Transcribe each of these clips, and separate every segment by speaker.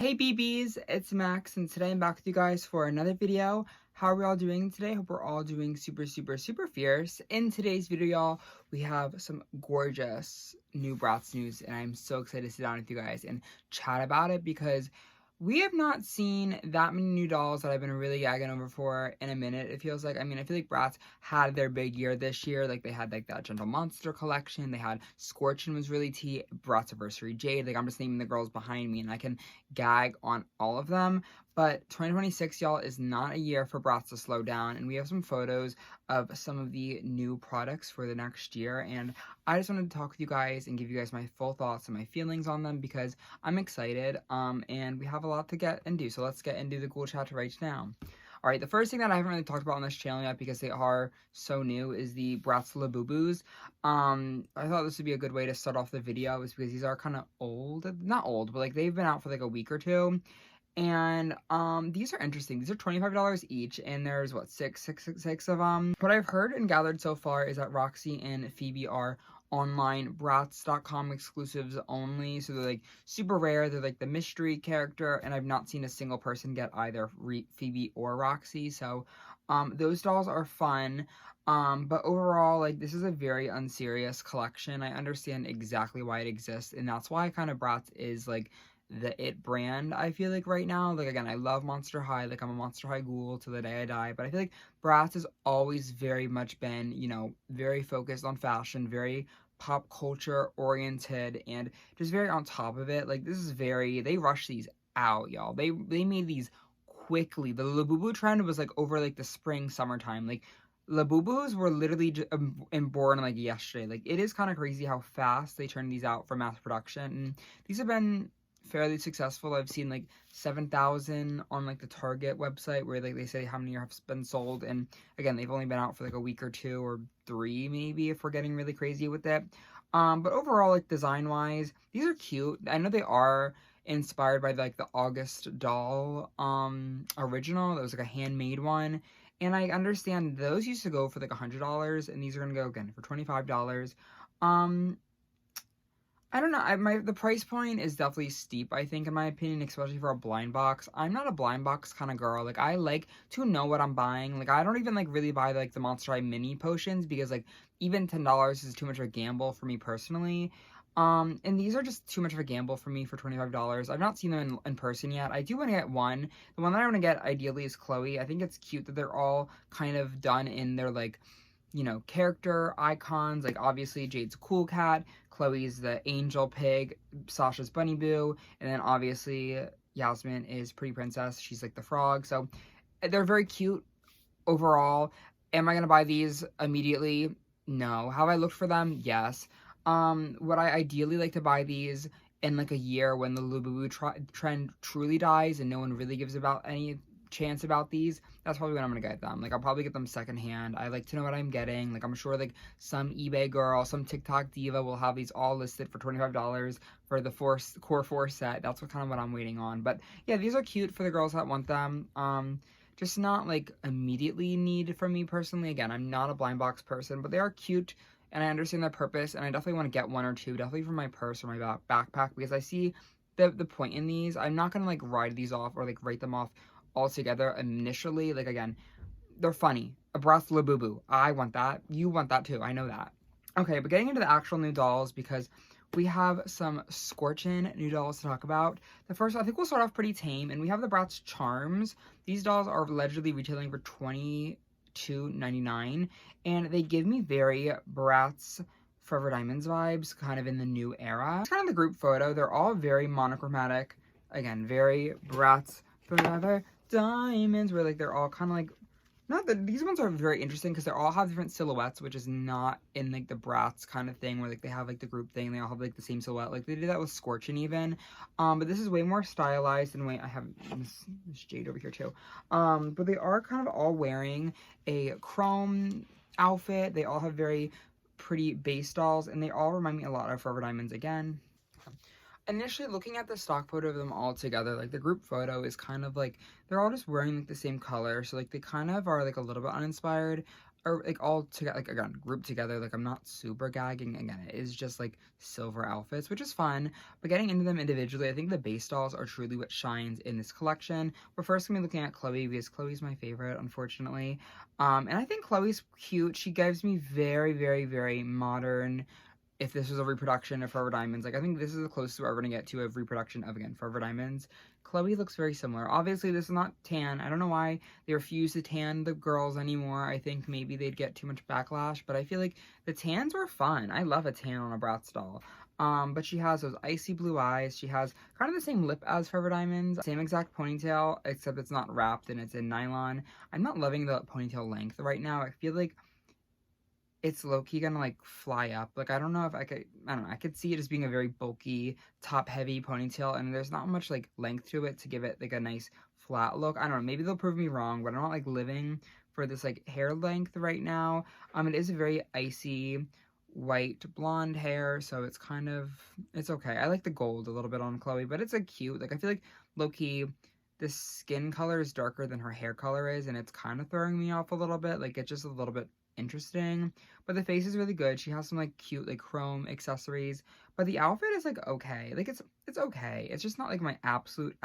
Speaker 1: Hey BBs, it's Max and today I'm back with you guys for another video. How are we all doing today? Hope we're all doing super fierce. In today's video, y'all, we have some gorgeous new Bratz news and I'm so excited to sit down with you guys and chat about it because we have not seen that many new dolls that I've been really gagging over for in a minute. It feels like, I feel like Bratz had their big year this year. Like, they had, like, that Gentle Monster collection. They had Scorchin was really tea. Bratz Anniversary Jade. Like, I'm just naming the girls behind me, and I can gag on all of them. But 2026, y'all, is not a year for Bratz to slow down. And we have some photos of some of the new products for the next year. And I just wanted to talk with you guys and give you guys my full thoughts and my feelings on them because I'm excited. And we have a lot to get into. So let's get into the GhoulChat right now. Alright, the first thing that I haven't really talked about on this channel yet because they are so new is the Bratz Laboobos. I thought this would be a good way to start off the video is because these are kind of old. Not old, but like they've been out for like a week or two. And these are interesting. These are $25 each, and there's what, six of them. What I've heard and gathered so far is that Roxy and Phoebe are online Bratz.com exclusives only, so they're like super rare. They're like the mystery character, and I've not seen a single person get either Phoebe or Roxy, so those dolls are fun. But overall, like, this is a very unserious collection. I understand exactly why it exists, and that's why kind of Bratz is like the it brand, I feel like, right now. Like, again, I love Monster High, like, I'm a Monster High ghoul to the day I die, but I feel like Bratz has always very much been, you know, very focused on fashion, very pop culture oriented, and just very on top of it. Like, this is very, they rush these out, y'all. They made these quickly. The Labubu trend was like over like the spring, summertime. Like, Labubus were literally born like yesterday. Like, it is kind of crazy how fast they turn these out for mass production, and these have been fairly successful. I've seen like 7,000 on like the Target website where like they say how many have been sold, and again, they've only been out for like a week or two or three maybe if we're getting really crazy with it. But overall, like, design wise, these are cute. I know they are inspired by like the August doll original. That was like a handmade one, and I understand those used to go for like $100, and these are gonna go again for $25. um I don't know. The price point is definitely steep, I think, in my opinion, especially for a blind box. I'm not a blind box kind of girl. Like, I like to know what I'm buying. Like, I don't even like really buy like the Monster High mini potions because like even $10 is too much of a gamble for me personally. And these are just too much of a gamble for me for $25. I've not seen them in person yet. I do want to get one. The one that I want to get ideally is Chloe. I think it's cute that they're all kind of done in their like, you know, character icons. Like, obviously Jade's Cool Cat, Chloe's the Angel Pig, Sasha's Bunny Boo, and then obviously Yasmin is Pretty Princess. She's like the frog. So they're very cute overall. Am I gonna buy these immediately? No. Have I looked for them? Yes. Would I ideally like to buy these in like a year when the Labubu trend truly dies and no one really gives about any chance about these? That's probably when I'm gonna get them. Like, I'll probably get them secondhand. I like to know what I'm getting. Like, I'm sure like some eBay girl, some TikTok diva will have these all listed for $25 for the core 4 set. That's what I'm waiting on. But yeah, these are cute for the girls that want them. Just not like immediately needed for me personally. Again, I'm not a blind box person, but they are cute and I understand their purpose, and I definitely want to get one or two, definitely for my purse or my backpack, because I see the point in these. I'm not gonna like ride these off or like write them off altogether initially. Like, again, they're funny. A Bratz Labubu, I want that. You want that too. I know that. Okay, but getting into the actual new dolls, because we have some Scorchin new dolls to talk about. The first, I think we'll start off pretty tame, and we have the Bratz Charms. These dolls are allegedly retailing for $22.99, and they give me very Bratz Forever Diamonds vibes, kind of in the new era. It's kind of the group photo. They're all very monochromatic. Again, very Bratz Forever Diamonds, where like they're all kind of like, not that these ones are very interesting because they all have different silhouettes, which is not in like the Bratz kind of thing where like they have like the group thing, they all have like the same silhouette. Like, they did that with Scorchin even. But this is way more stylized, and wait, I have Miss Jade over here too. But they are kind of all wearing a chrome outfit. They all have very pretty base dolls, and they all remind me a lot of Forever Diamonds again. Initially looking at the stock photo of them all together, like the group photo is kind of like they're all just wearing like the same color, so like they kind of are like a little bit uninspired. or like all together, like again, grouped together. Like I'm not super gagging. Again, it is just like silver outfits, which is fun. But getting into them individually, I think the base dolls are truly what shines in this collection. We're first gonna be looking at Chloe because Chloe's my favorite, unfortunately. And I think Chloe's cute. She gives me very, very, very modern, if this was a reproduction of Forever Diamonds. Like, I think this is the closest we're ever going to get to a reproduction of, again, Forever Diamonds. Chloe looks very similar. Obviously, this is not tan. I don't know why they refuse to tan the girls anymore. I think maybe they'd get too much backlash, but I feel like the tans were fun. I love a tan on a Bratz doll. But she has those icy blue eyes. She has kind of the same lip as Forever Diamonds. Same exact ponytail, except it's not wrapped and it's in nylon. I'm not loving the ponytail length right now. I feel like it's low-key gonna like fly up. Like I don't know if I could, I don't know, I could see it as being a very bulky, top-heavy ponytail, and there's not much like length to it to give it like a nice flat look. I don't know, maybe they'll prove me wrong, but I'm not like living for this like hair length right now. It is a very icy white blonde hair, so it's kind of, it's okay. I like the gold a little bit on Chloe, but it's like cute. Like I feel like low-key the skin color is darker than her hair color is, and it's kind of throwing me off a little bit. Like it's just a little bit interesting, but the face is really good. She has some like cute like chrome accessories, but the outfit is like okay. Like it's okay. It's just not like my absolute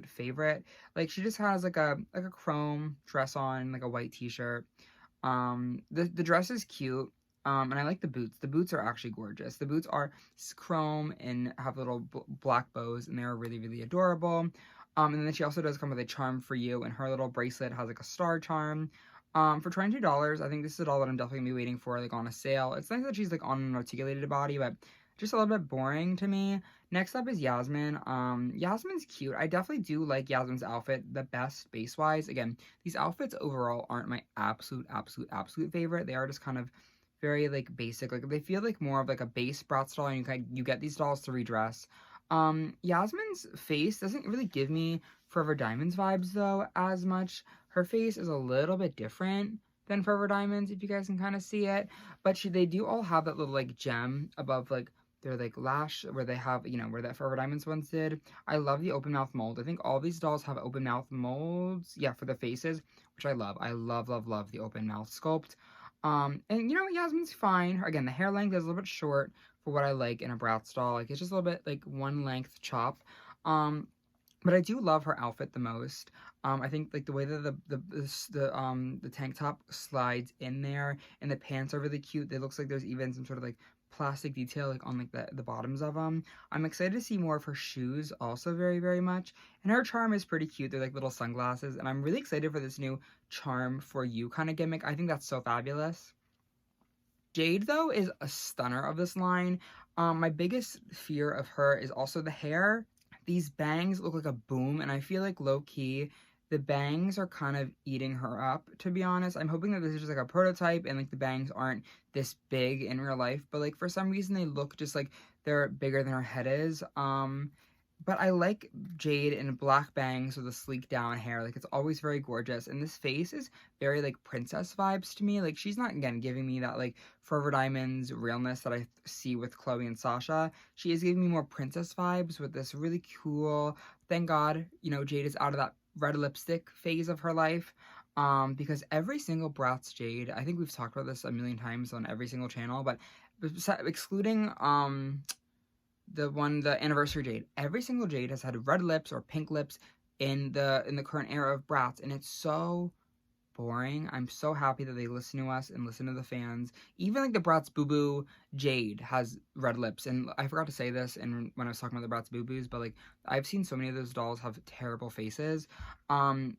Speaker 1: favorite. Like she just has like a chrome dress on, like a white t-shirt. The dress is cute. And I like the boots. The boots are actually gorgeous. The boots are chrome and have little black bows, and they're really, really adorable. And then she also does come with a charm for you, and her little bracelet has like a star charm. For $22, I think this is a doll that I'm definitely gonna be waiting for, like on a sale. It's nice that she's like on an articulated body, but just a little bit boring to me. Next up is Yasmin. Yasmin's cute. I definitely do like Yasmin's outfit the best base-wise. Again, these outfits overall aren't my absolute favorite. They are just kind of very like basic. Like they feel like more of like a base Bratz doll, and you get these dolls to redress. Yasmin's face doesn't really give me Forever Diamonds vibes though as much. Her face is a little bit different than Forever Diamonds, if you guys can kind of see it. But they do all have that little like gem above like their like lash where they have, you know, where that Forever Diamonds ones did. I love the open mouth mold. I think all these dolls have open mouth molds, yeah, for the faces, which I love. I love the open mouth sculpt. And you know, Yasmin's fine. Again, the hair length is a little bit short for what I like in a Bratz doll. Like, it's just a little bit, like, one length chop. But I do love her outfit the most. I think, like, the way that the tank top slides in there and the pants are really cute. It looks like there's even some sort of, like, plastic detail, like, on, like, the bottoms of them. I'm excited to see more of her shoes also very, very much. And her charm is pretty cute. They're, like, little sunglasses. And I'm really excited for this new charm for you kind of gimmick. I think that's so fabulous. Jade, though, is a stunner of this line. My biggest fear of her is also the hair. These bangs look like a boom, and I feel like low-key, the bangs are kind of eating her up, to be honest. I'm hoping that this is just like a prototype, and like the bangs aren't this big in real life, but like for some reason they look just like they're bigger than her head is. But I like Jade in black bangs with a sleek down hair. Like, it's always very gorgeous. And this face is very, like, princess vibes to me. Like, she's not, again, giving me that, like, Forever Diamonds realness that I see with Chloe and Sasha. She is giving me more princess vibes with this really cool, thank God, you know, Jade is out of that red lipstick phase of her life. Because every single Bratz Jade, I think we've talked about this a million times on every single channel, but excluding, the anniversary Jade. Every single Jade has had red lips or pink lips in the current era of Bratz, and it's so boring. I'm so happy that they listen to us and listen to the fans. Even like the Bratz Laboooo Jade has red lips, and I forgot to say this when I was talking about the Bratz Labooos, but like I've seen so many of those dolls have terrible faces. Going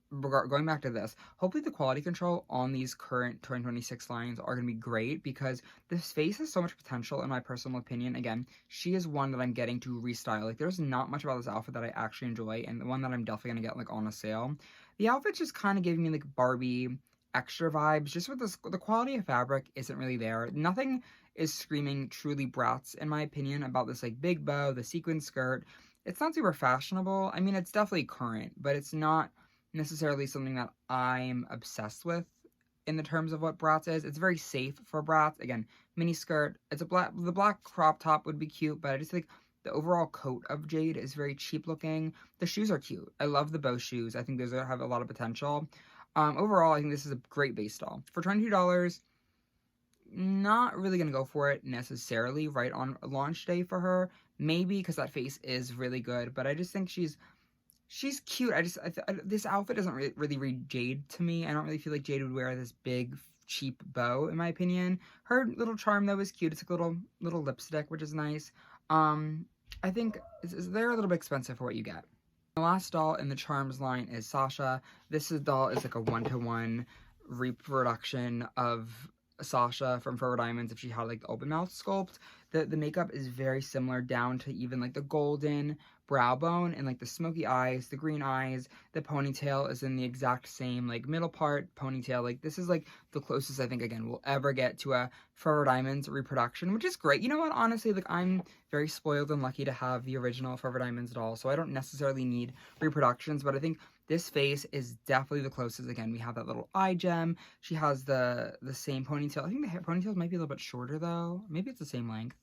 Speaker 1: back to this, hopefully the quality control on these current 2026 lines are going to be great, because this face has so much potential in my personal opinion. Again, she is one that I'm getting to restyle. Like, there's not much about this outfit that I actually enjoy, and the one that I'm definitely going to get like on a sale. The outfit's just kind of giving me like Barbie extra vibes, just with this, the quality of fabric isn't really there. Nothing is screaming truly Bratz, in my opinion, about this like big bow, the sequin skirt. It's not super fashionable. I mean, it's definitely current, but it's not necessarily something that I'm obsessed with in the terms of what Bratz is. It's very safe for Bratz. Again, mini skirt. It's the black crop top would be cute, but I just think the overall coat of Jade is very cheap looking. The shoes are cute. I love the bow shoes. I think those have a lot of potential. Overall, I think this is a great base doll. For $22, not really gonna go for it necessarily right on launch day for her. Maybe because that face is really good, but I just think she's cute. This outfit doesn't really read Jade to me. I don't really feel like Jade would wear this big cheap bow, in my opinion. Her little charm though is cute. It's like a little lipstick, which is nice. I think they're a little bit expensive for what you get. The last doll in the Charms line is Sasha. Doll is like a 1-to-1 reproduction of Sasha from Forever Diamonds if she had like the open mouth sculpt. The makeup is very similar down to even like the golden brow bone and like the smoky eyes, the green eyes. The ponytail is in the exact same like middle part ponytail. Like this is like the closest I think again we'll ever get to a Forever Diamonds reproduction, which is great. You know what, honestly, like I'm very spoiled and lucky to have the original Forever Diamonds doll, so I don't necessarily need reproductions, but I think this face is definitely the closest. Again, we have that little eye gem. She has the same ponytail. I think the hair ponytails might be a little bit shorter though. Maybe it's the same length.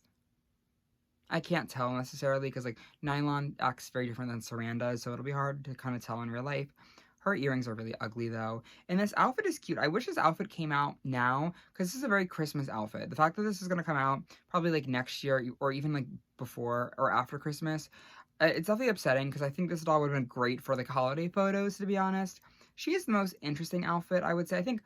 Speaker 1: I can't tell necessarily because like nylon acts very different than saran does, so it'll be hard to kind of tell in real life. Her earrings are really ugly though, and this outfit is cute. I wish this outfit came out now because this is a very Christmas outfit. The fact that this is gonna come out probably like next year or even like before or after Christmas, it's definitely upsetting because I think this doll would have been great for like holiday photos, to be honest. She is the most interesting outfit, I would say. I think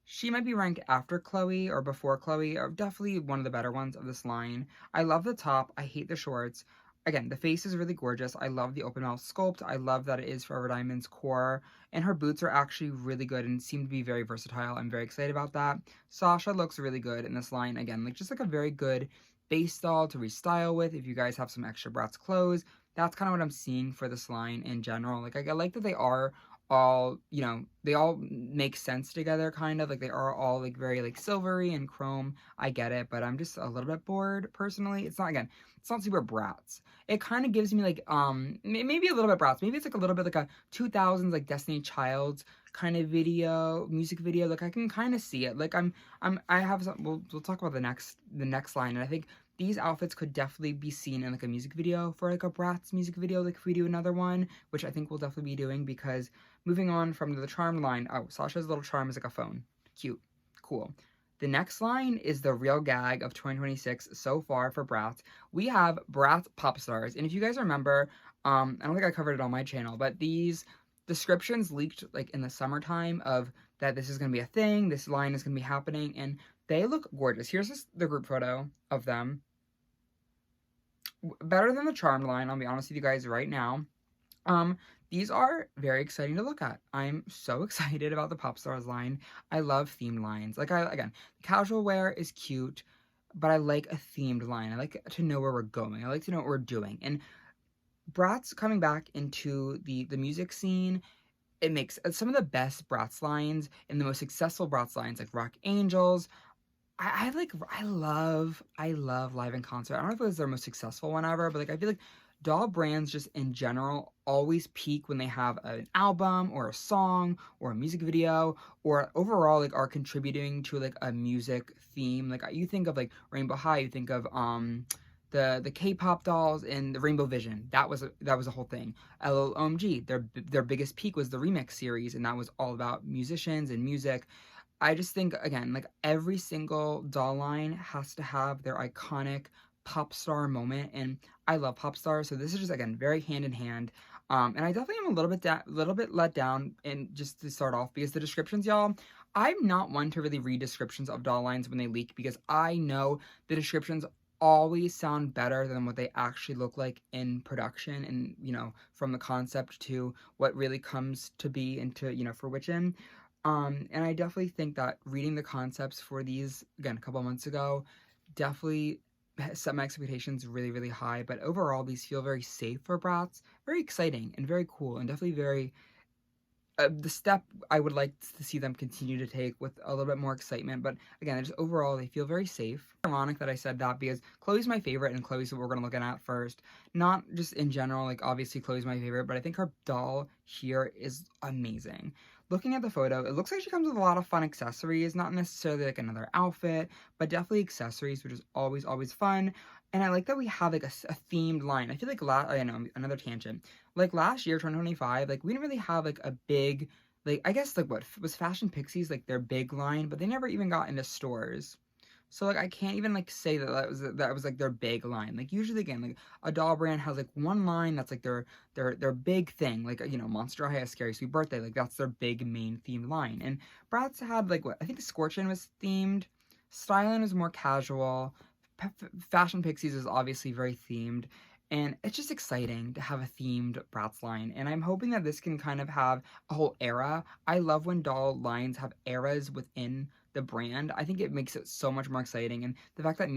Speaker 1: she might be ranked after Chloe or before Chloe, or definitely one of the better ones of this line. I love the top. I hate the shorts. Again, the face is really gorgeous. I love the open mouth sculpt. I love that it is Forever Diamond's core. And her boots are actually really good and seem to be very versatile. I'm very excited about that. Sasha looks really good in this line. Again, like just like a very good base doll to restyle with if you guys have some extra Bratz clothes. That's kind of what I'm seeing for this line in general. Like I like that they are all, you know, they all make sense together, kind of like they are all like very like silvery and chrome. I get it, but I'm just a little bit bored personally. It's not super Bratz. It kind of gives me like maybe a little bit Bratz. Maybe it's like a little bit like a 2000s like Destiny Child's kind of music video. Like I can kind of see it. Like I have some, we'll talk about the next line, and I think these outfits could definitely be seen in like a music video for like a Bratz music video, like if we do another one, which I think we'll definitely be doing. Because moving on from the charm line, oh, Sasha's little charm is like a phone. Cute. Cool. The next line is the real gag of 2026 so far for Bratz. We have Bratz Popstarz. And if you guys remember, I don't think I covered it on my channel, but these descriptions leaked like in the summertime of that this is going to be a thing, this line is going to be happening, and they look gorgeous. Here's the group photo of them. Better than the charm line, I'll be honest with you guys right now. These are very exciting to look at. I'm so excited about the Popstarz line. I love themed lines. Like, again, casual wear is cute, but I like a themed line. I like to know where we're going. I like to know what we're doing. And Bratz coming back into the music scene, it makes some of the best Bratz lines and the most successful Bratz lines, like Rock Angels. I love live in concert. I don't know if it was their most successful one ever, but like I feel like doll brands just in general always peak when they have an album or a song or a music video or overall like are contributing to like a music theme. Like you think of like Rainbow High, you think of the K-pop dolls in the Rainbow Vision. That was a whole thing. LLOMG, their biggest peak was the remix series, and that was all about musicians and music. I just think, again, like every single doll line has to have their iconic pop star moment, and I love Popstarz, so this is just, again, very hand in hand. And I definitely am a little bit let down, and just to start off, because the descriptions, y'all, I'm not one to really read descriptions of doll lines when they leak, because I know the descriptions always sound better than what they actually look like in production, and, you know, from the concept to what really comes to be into, you know, fruition. And I definitely think that reading the concepts for these, again, a couple months ago, definitely set my expectations really, really high. But overall, these feel very safe for Bratz, very exciting and very cool, and definitely very, the step I would like to see them continue to take with a little bit more excitement. But again, just overall, they feel very safe. Ironic that I said that because Chloe's my favorite, and Chloe's what we're going to look at first. Not just in general, like obviously Chloe's my favorite, but I think her doll here is amazing. Looking at the photo, it looks like she comes with a lot of fun accessories, not necessarily like another outfit, but definitely accessories, which is always, always fun. And I like that we have like a themed line. I feel like I know, another tangent. Like last year, 2025, like we didn't really have like a big, like I guess like what was Fashion Pixies like their big line, but they never even got into stores. So like I can't even like say that was like their big line. Like usually again, like a doll brand has like one line that's like their big thing. Like you know, Monster High, A Scary Sweet Birthday. Like that's their big main themed line. And Bratz had like what I think Scorchin was themed. Stylin was more casual. Fashion Pixies is obviously very themed. And it's just exciting to have a themed Bratz line. And I'm hoping that this can kind of have a whole era. I love when doll lines have eras within the brand. I think it makes it so much more exciting. And the fact that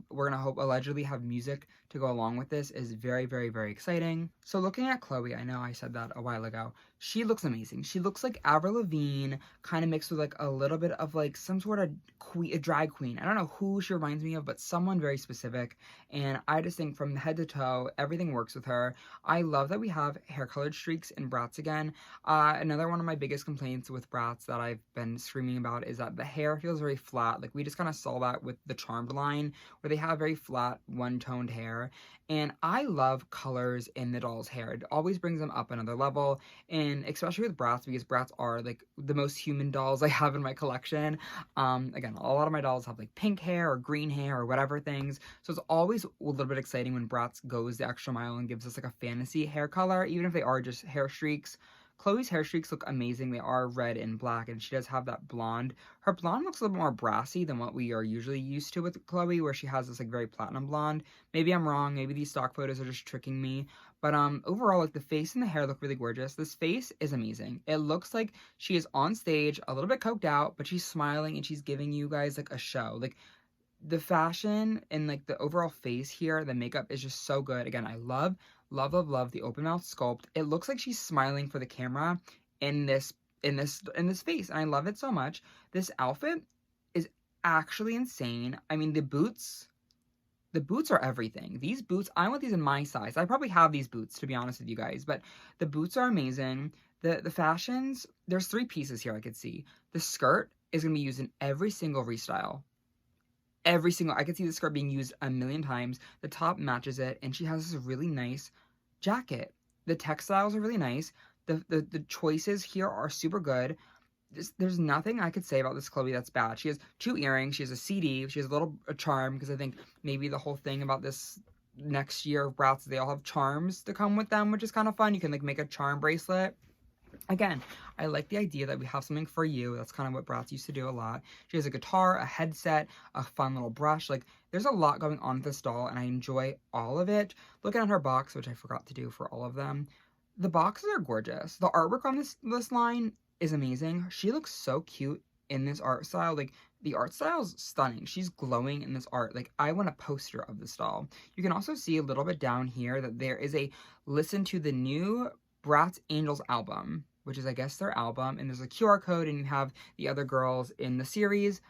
Speaker 1: we're gonna hope allegedly have music to go along with this is very, very, very exciting. So looking at Chloe, I know I said that a while ago. She looks amazing. She looks like Avril Lavigne, kind of mixed with like a little bit of like some sort of a drag queen. I don't know who she reminds me of, but someone very specific. And I just think from head to toe, everything works with her. I love that we have hair colored streaks in Bratz again. Another one of my biggest complaints with Bratz that I've been screaming about is that the hair feels very flat. Like we just kind of saw that with the Charmed line where they have very flat, one-toned hair. And I love colors in the doll's hair. It always brings them up another level. And especially with Bratz, because Bratz are like the most human dolls I have in my collection. Again, a lot of my dolls have like pink hair or green hair or whatever things. So it's always a little bit exciting when Bratz goes the extra mile and gives us like a fantasy hair color, even if they are just hair streaks. Chloe's hair streaks look amazing. They are red and black, and she does have that blonde. Her blonde looks a little more brassy than what we are usually used to with Chloe, where she has this like very platinum blonde. Maybe I'm wrong. Maybe these stock photos are just tricking me. But overall, like the face and the hair look really gorgeous. This face is amazing. It looks like she is on stage, a little bit coked out, but she's smiling and she's giving you guys like a show. Like the fashion and like the overall face here, the makeup is just so good. Again, I love the open mouth sculpt. It looks like she's smiling for the camera in this face, and I love it so much. This outfit is actually insane. I mean, the boots are everything. These boots, I want these in my size. I probably have these boots, to be honest with you guys, but the boots are amazing. The fashions, there's 3 pieces here I could see. The skirt is going to be used in every single restyle. I could see the skirt being used a million times. The top matches it, and she has this really nice jacket. The textiles are really nice. The choices here are super good. There's nothing I could say about this Chloe that's bad. She has 2 earrings. She has a CD. She has a charm, because I think maybe the whole thing about this next year of Bratz, they all have charms to come with them, which is kind of fun. You can like make a charm bracelet. Again, I like the idea that we have something for you. That's kind of what Bratz used to do a lot. She has a guitar, a headset, a fun little brush. Like, there's a lot going on with this doll, and I enjoy all of it. Looking at her box, which I forgot to do for all of them, the boxes are gorgeous. The artwork on this line is amazing. She looks so cute in this art style. Like, the art style is stunning. She's glowing in this art. Like, I want a poster of this doll. You can also see a little bit down here that there is a listen to the new Bratz Angels album, which is, I guess, their album, and there's a QR code, and you have the other girls in the series.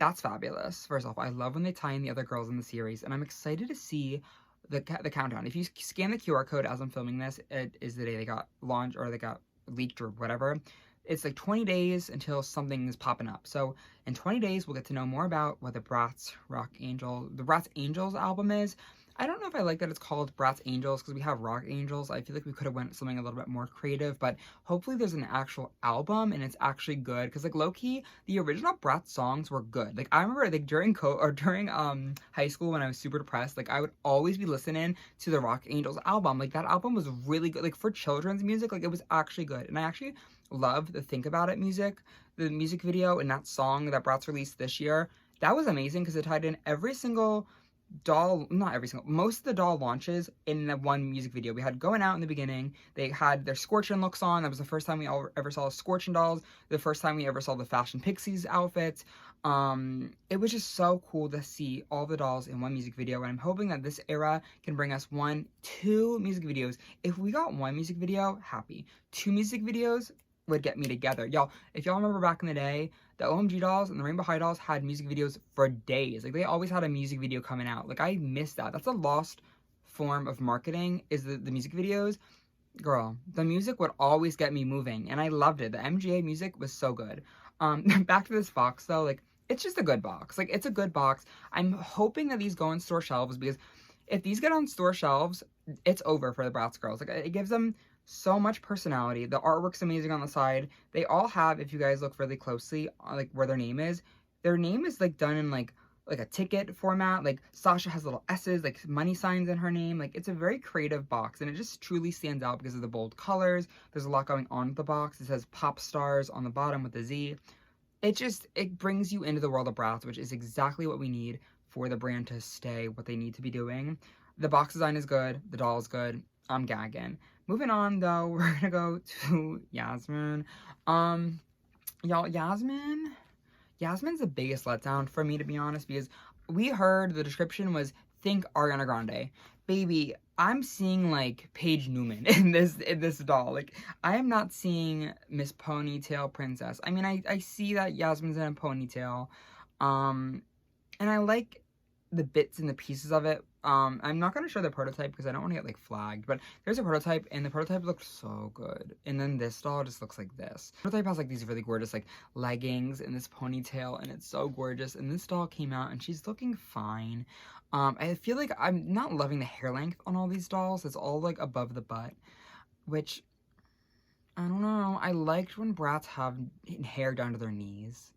Speaker 1: That's fabulous. First off, I love when they tie in the other girls in the series, and I'm excited to see the countdown. If you scan the QR code as I'm filming this, it is the day they got launched, or they got leaked, or whatever. It's like 20 days until something is popping up. So in 20 days, we'll get to know more about what the Bratz Angels album is. I don't know if I like that it's called Bratz Angels, because we have Rock Angels. I feel like we could have went something a little bit more creative, but hopefully there's an actual album and it's actually good, because like low-key, the original Bratz songs were good. Like I remember like during high school when I was super depressed, like I would always be listening to the Rock Angels album. Like that album was really good. Like for children's music, like it was actually good. And I actually love the Think About It music, the music video, and that song that Bratz released this year. That was amazing because it tied in every single most of the doll launches in the one music video. We had Going Out in the beginning. They had their Scorchin looks on. That was the first time we ever saw Scorchin dolls. The first time we ever saw the Fashion Pixies outfits. It was just so cool to see all the dolls in one music video, and I'm hoping that this era can bring us 2 music videos. If we got 1 music video, happy. 2 music videos would get me together. Y'all, if y'all remember back in the day, the OMG dolls and the Rainbow High dolls had music videos for days. Like, they always had a music video coming out. Like, I miss that. That's a lost form of marketing, is the music videos. Girl, the music would always get me moving, and I loved it. The MGA music was so good. Back to this box, though, like, it's just a good box. Like, it's a good box. I'm hoping that these go on store shelves, because if these get on store shelves, it's over for the Bratz girls. Like, it gives them so much personality. The artwork's amazing on the side. They all have, if you guys look really closely, like where their name is like done in like like a ticket format. Like Sasha has little S's, like money signs in her name. Like it's a very creative box, and it just truly stands out because of the bold colors. There's a lot going on with the box. It says Popstarz on the bottom with a Z. It brings you into the world of Bratz, which is exactly what we need for the brand to stay what they need to be doing. The box design is good. The doll is good. I'm gagging. Moving on, though, we're gonna go to Yasmin. Y'all, Yasmin's the biggest letdown for me, to be honest, because we heard the description was think Ariana Grande. Baby, I'm seeing like Paige Newman in this doll. Like, I am not seeing Miss Ponytail Princess. I mean, I see that Yasmin's in a ponytail. And I like the bits and the pieces of it. I'm not going to show the prototype because I don't want to get like flagged, but there's a prototype and the prototype looks so good. And then this doll just looks like this. The prototype has like these really gorgeous like leggings and this ponytail, and it's so gorgeous. And this doll came out and she's looking fine. I feel like I'm not loving the hair length on all these dolls. It's all like above the butt, which I don't know. I liked when Bratz have hair down to their knees.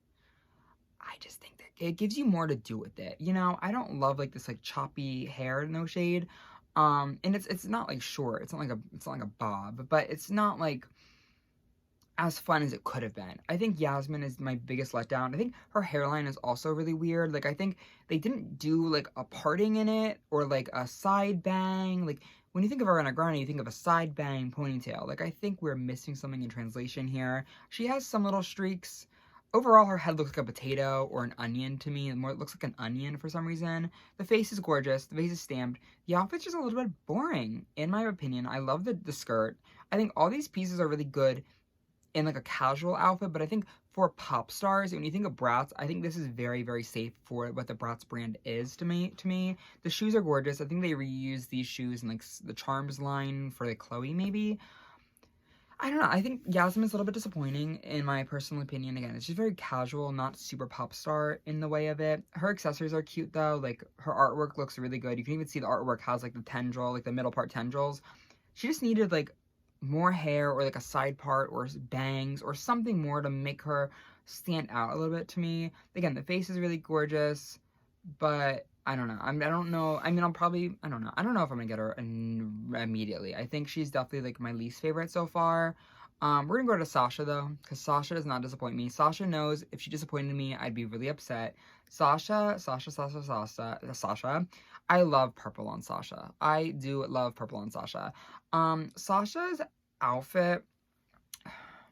Speaker 1: I just think that it gives you more to do with it. You know, I don't love like this like choppy hair, no shade. And it's not like short. It's not like a bob, but it's not like as fun as it could have been. I think Yasmin is my biggest letdown. I think her hairline is also really weird. Like, I think they didn't do like a parting in it or like a side bang. Like, when you think of Ariana Grande, you think of a side bang ponytail. Like, I think we're missing something in translation here. She has some little streaks. Overall, her head looks like a potato or an onion to me. It looks like an onion for some reason. The face is gorgeous. The face is stamped. The outfit's just a little bit boring, in my opinion. I love the skirt. I think all these pieces are really good in like a casual outfit, but I think for Popstarz, when you think of Bratz, I think this is very, very safe for what the Bratz brand is to me. The shoes are gorgeous. I think they reuse these shoes in like the CHARMEZ line for like Chloe, maybe. I don't know. I think Yasmin's a little bit disappointing in my personal opinion. Again, it's just very casual, not super pop star in the way of it. Her accessories are cute though. Like, her artwork looks really good. You can even see the artwork has like the tendril, like the middle part tendrils. She just needed like more hair or like a side part or bangs or something more to make her stand out a little bit to me. Again, the face is really gorgeous, but I don't know. I don't know. I mean, I don't know. I don't know if I'm gonna get her immediately. I think she's definitely like my least favorite so far. We're gonna go to Sasha though, because Sasha does not disappoint me. Sasha knows if she disappointed me, I'd be really upset. Sasha. I love purple on Sasha. I do love purple on Sasha. Sasha's outfit,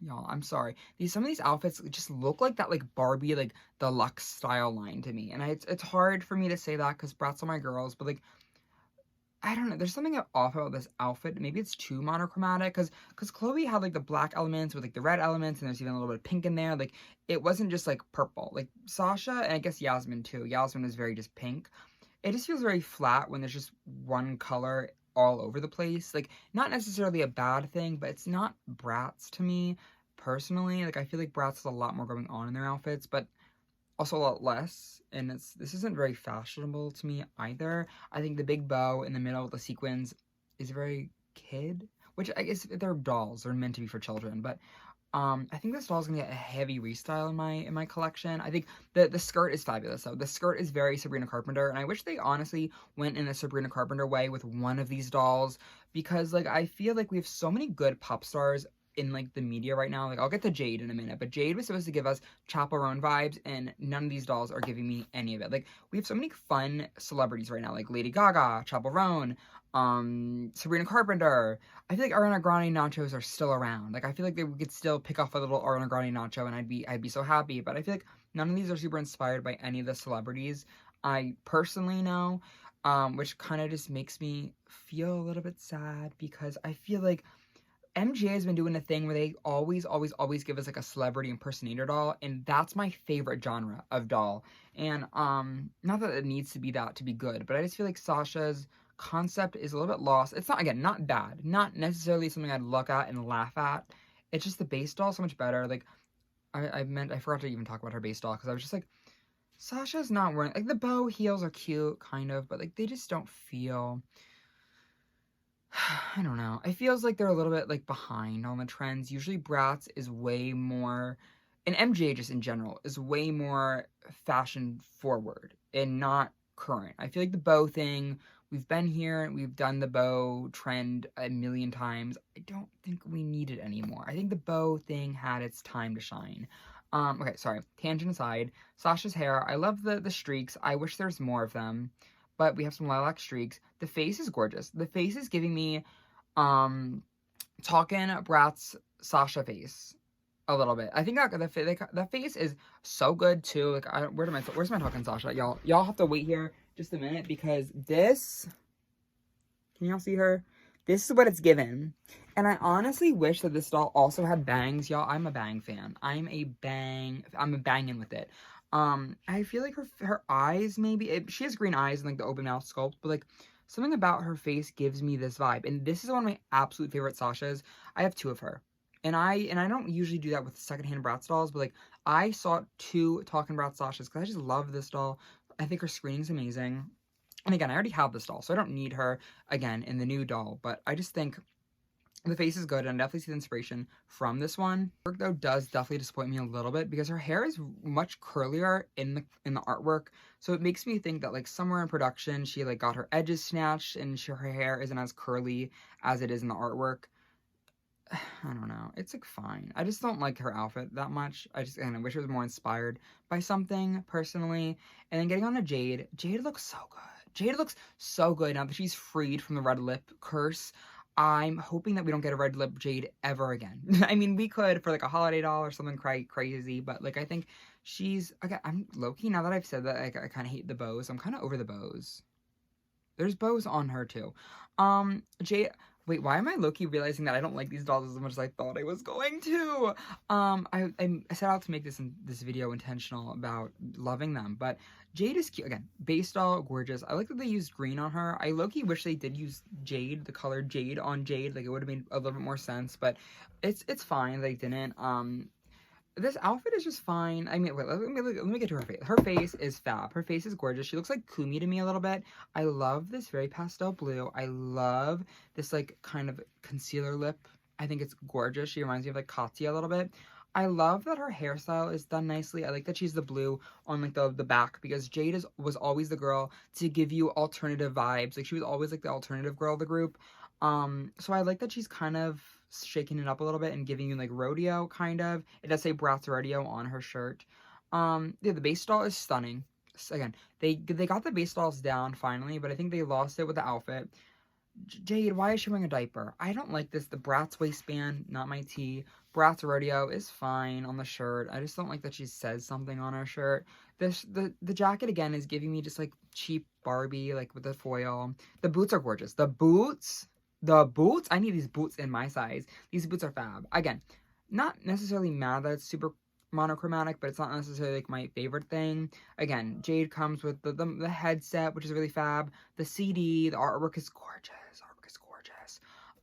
Speaker 1: y'all, I'm sorry. Some of these outfits just look like that, like Barbie, like deluxe style line to me. And it's hard for me to say that because Bratz are my girls, but like, I don't know. There's something off about this outfit. Maybe it's too monochromatic because Chloe had like the black elements with like the red elements, and there's even a little bit of pink in there. Like, it wasn't just like purple. Like Sasha, and I guess Yasmin too. Yasmin is very just pink. It just feels very flat when there's just one color all over the place. Like, not necessarily a bad thing, but it's not Bratz to me personally. Like, I feel like Bratz has a lot more going on in their outfits, but also a lot less. And this isn't very fashionable to me either. I think the big bow in the middle with the sequins is very kid, which I guess they're dolls. They're meant to be for children, but I think this doll's gonna get a heavy restyle in my collection. I think the skirt is fabulous though. The skirt is very Sabrina Carpenter, and I wish they honestly went in a Sabrina Carpenter way with one of these dolls, because like I feel like we have so many good pop stars in like the media right now. Like, I'll get to Jade in a minute, but Jade was supposed to give us Chappell Roan vibes, and none of these dolls are giving me any of it. Like, we have so many fun celebrities right now, like Lady Gaga, Chappell Roan, Sabrina Carpenter. I feel like Ariana Grande nachos are still around. Like, I feel like we could still pick off a little Ariana Grande nacho and I'd be so happy. But I feel like none of these are super inspired by any of the celebrities I personally know, which kind of just makes me feel a little bit sad, because I feel like MJ has been doing a thing where they always give us like a celebrity impersonator doll, and that's my favorite genre of doll. And not that it needs to be that to be good, but I just feel like Sasha's concept is a little bit lost. It's not, again, not bad, not necessarily something I'd look at and laugh at. It's just the base doll so much better. Like, I forgot to even talk about her base doll, because I was just like, Sasha's not wearing, like, the bow heels are cute, kind of, but like they just don't feel, I don't know. It feels like they're a little bit like behind on the trends. Usually Bratz is way more and MJ just in general is way more fashion forward and not current. I feel like the bow thing, we've been here, we've done the bow trend a million times. I don't think we need it anymore. I think the bow thing had its time to shine. Okay, sorry, tangent aside, Sasha's hair, I love the streaks. I wish there's more of them, but we have some lilac streaks. The face is gorgeous. The face is giving me, talking Bratz Sasha face a little bit. I think the face is so good too. Like, where's my talking Sasha? Y'all have to wait here just a minute because this, can y'all see her? This is what it's given. And I honestly wish that this doll also had bangs, y'all. I'm a bang fan. I'm a banging with it. I feel like her eyes, maybe, she has green eyes and like the open mouth sculpt, but like something about her face gives me this vibe. And this is one of my absolute favorite Sashas. I have 2 of her. And I don't usually do that with secondhand Bratz dolls, but like I saw 2 Talking Bratz Sashas because I just love this doll. I think her screening's amazing. And again, I already have this doll, so I don't need her again in the new doll, but I just think the face is good, and I definitely see the inspiration from this one. Work though does definitely disappoint me a little bit because her hair is much curlier in the artwork, so it makes me think that like somewhere in production she like got her edges snatched and her hair isn't as curly as it is in the artwork. I don't know. It's like fine. I just don't like her outfit that much. I wish it was more inspired by something personally. And then getting on to Jade. Jade looks so good. Jade looks so good now that she's freed from the red lip curse. I'm hoping that we don't get a red lip Jade ever again. I mean, we could for like a holiday doll or something crazy, but like I think she's okay. I'm low-key, now that I've said that, I kind of hate the bows. I'm kind of over the bows. There's bows on her too. Jade. Wait, why am I low-key realizing that I don't like these dolls as much as I thought I was going to? I set out to make this video intentional about loving them, but Jade is cute. Again, base doll, gorgeous. I like that they used green on her. I low-key wish they did use Jade, the color Jade on Jade. Like, it would have made a little bit more sense, but it's fine they didn't. This outfit is just fine. I mean, wait, let me get to her face. Her face is fab. Her face is gorgeous. She looks like Kumi to me a little bit. I love this very pastel blue. I love this, like, kind of concealer lip. I think it's gorgeous. She reminds me of, like, Katya a little bit. I love that her hairstyle is done nicely. I like that she's the blue on, like, the back, because Jade was always the girl to give you alternative vibes. Like, she was always, like, the alternative girl of the group. So I like that she's kind of shaking it up a little bit and giving you like rodeo kind of. It does say Bratz Rodeo on her shirt. Yeah, the base doll is stunning. Again, they got the base dolls down finally, but I think they lost it with the outfit. Jade, why is she wearing a diaper? I don't like this. The Bratz waistband, not my tea. Bratz Rodeo is fine on the shirt. I just don't like that she says something on her shirt. The jacket again is giving me just like cheap Barbie, like with the foil. The boots are gorgeous. The boots, I need these boots in my size. These boots are fab. Again, not necessarily mad that it's super monochromatic, but it's not necessarily like my favorite thing. Again, Jade comes with the headset, which is really fab. The CD, the artwork is gorgeous.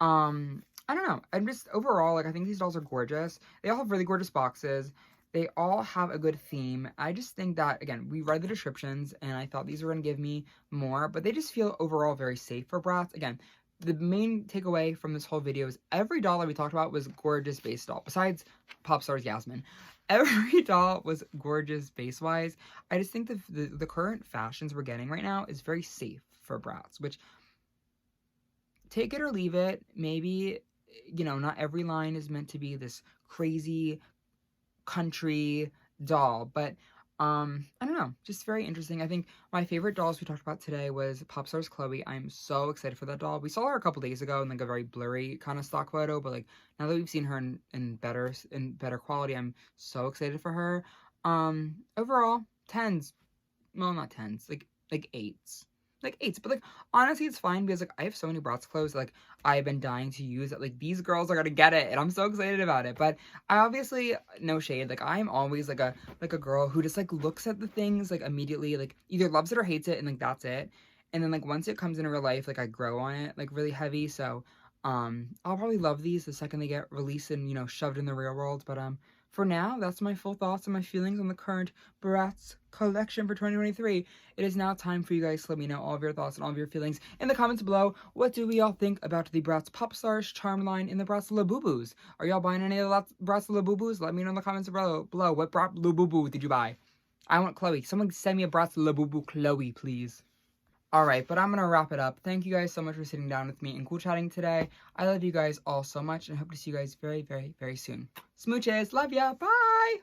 Speaker 1: I don't know. I'm just overall, like, I think these dolls are gorgeous. They all have really gorgeous boxes. They all have a good theme. I just think that, again, we read the descriptions, and I thought these were going to give me more, but they just feel overall very safe for Bratz. Again, the main takeaway from this whole video is every doll that we talked about was gorgeous base doll, besides Popstarz Yasmin. Every doll was gorgeous base-wise. I just think the current fashions we're getting right now is very safe for Bratz, which, take it or leave it. Maybe, you know, not every line is meant to be this crazy country doll, but I don't know, just very interesting. I think my favorite dolls we talked about today was Popstarz Chloe. I'm so excited for that doll. We saw her a couple days ago in like a very blurry kind of stock photo, but like now that we've seen her in better quality, I'm so excited for her. Overall, 10s. Well, not 10s, like 8s. Like 8s, but like honestly it's fine because like I have so many Bratz clothes like I've been dying to use that like these girls are gonna get it and I'm so excited about it. But I obviously, no shade, like I'm always like a girl who just like looks at the things like immediately, like either loves it or hates it, and like that's it. And then like once it comes into real life, like I grow on it like really heavy. So I'll probably love these the second they get released and, you know, shoved in the real world. But for now, that's my full thoughts and my feelings on the current Bratz collection for 2023. It is now time for you guys to let me know all of your thoughts and all of your feelings in the comments below. What do we all think about the Bratz Popstarz charm line and the Bratz Laboobos? Are y'all buying any of the Bratz Laboobos? Let me know in the comments below. What Bratz Labubu did you buy? I want Chloe. Someone send me a Bratz Labubu Chloe, please. Alright, but I'm going to wrap it up. Thank you guys so much for sitting down with me and cool chatting today. I love you guys all so much and I hope to see you guys very, very, very soon. Smooches. Love ya. Bye.